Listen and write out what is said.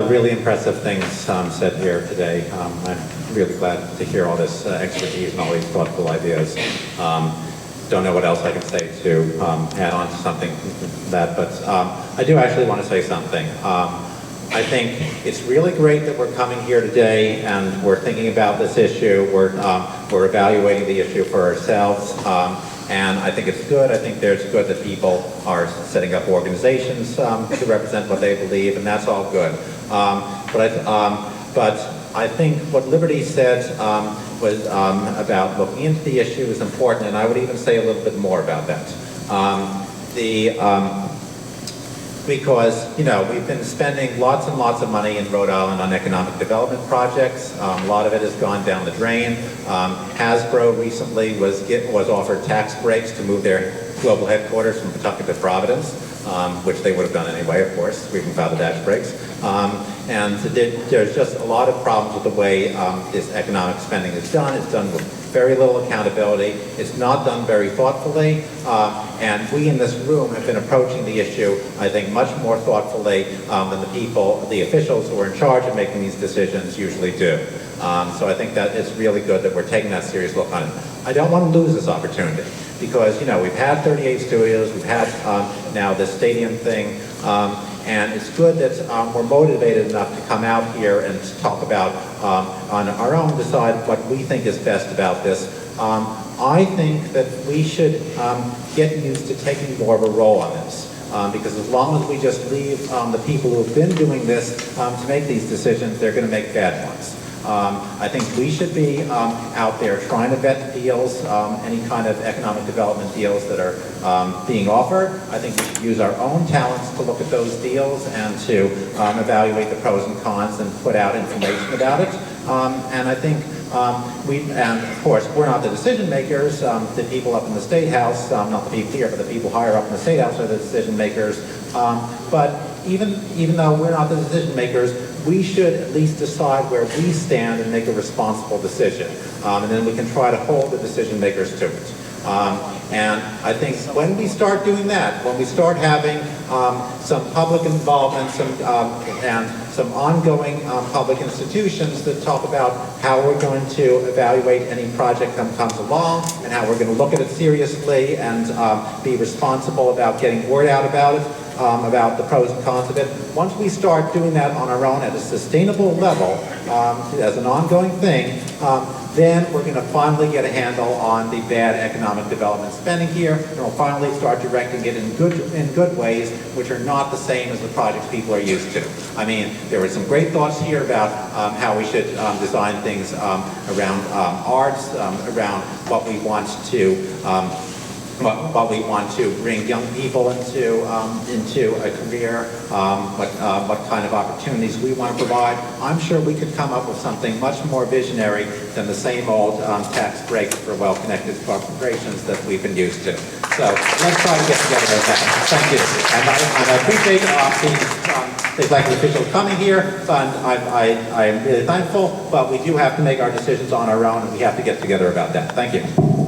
Really impressive things said here today. I'm really glad to hear all this expertise and all these thoughtful ideas. Don't know what else I can say to add on to something that, but I do actually want to say something. I think it's really great that we're coming here today and we're thinking about this issue. We're evaluating the issue for ourselves. And I think it's good. I think there's good that people are setting up organizations to represent what they believe, and that's all good. But I think what Liberty said was about looking into the issue is important, and I would even say a little bit more about that. Because, you know, we've been spending lots and lots of money in Rhode Island on economic development projects. A lot of it has gone down the drain. Hasbro recently was offered tax breaks to move their global headquarters from Pawtucket to Providence, which they would have done anyway, of course, even without the tax breaks. And there's just a lot of problems with the way this economic spending is done. It's done with very little accountability. It's not done very thoughtfully. And we in this room have been approaching the issue, I think, much more thoughtfully than the officials who are in charge of making these decisions usually do. So I think that it's really good that we're taking that serious look on it. I don't want to lose this opportunity because, you know, we've had 38 studios, we've had now this stadium thing, and it's good that we're motivated enough to come out here and talk about, on our own, decide what we think is best about this. I think that we should get used to taking more of a role on this. Because as long as we just leave the people who have been doing this to make these decisions, they're going to make bad ones. I think we should be out there trying to vet deals, any kind of economic development deals that are being offered. I think we should use our own talents to look at those deals and to evaluate the pros and cons and put out information about it. And I think and of course, we're not the decision makers. The people up in the State House, not the people here, but the people higher up in the State House are the decision makers. But even though we're not the decision makers, we should at least decide where we stand and make a responsible decision. And then we can try to hold the decision makers to it. And I think when we start doing that, when we start having some public involvement, and some ongoing public institutions that talk about how we're going to evaluate any project that comes along and how we're going to look at it seriously and be responsible about getting word out about it, about the pros and cons of it. Once we start doing that on our own at a sustainable level, as an ongoing thing, then we're going to finally get a handle on the bad economic development spending here, and we'll finally start directing it in good ways, which are not the same as the projects people are used to. I mean, there were some great thoughts here about how we should design things around arts, around what we want to bring young people into a career, what kind of opportunities we want to provide. I'm sure we could come up with something much more visionary than the same old tax breaks for well-connected corporations that we've been used to. So let's try to get together with that. Thank you. And I appreciate the elected officials coming here, and I'm really thankful, but we do have to make our decisions on our own, and we have to get together about that. Thank you.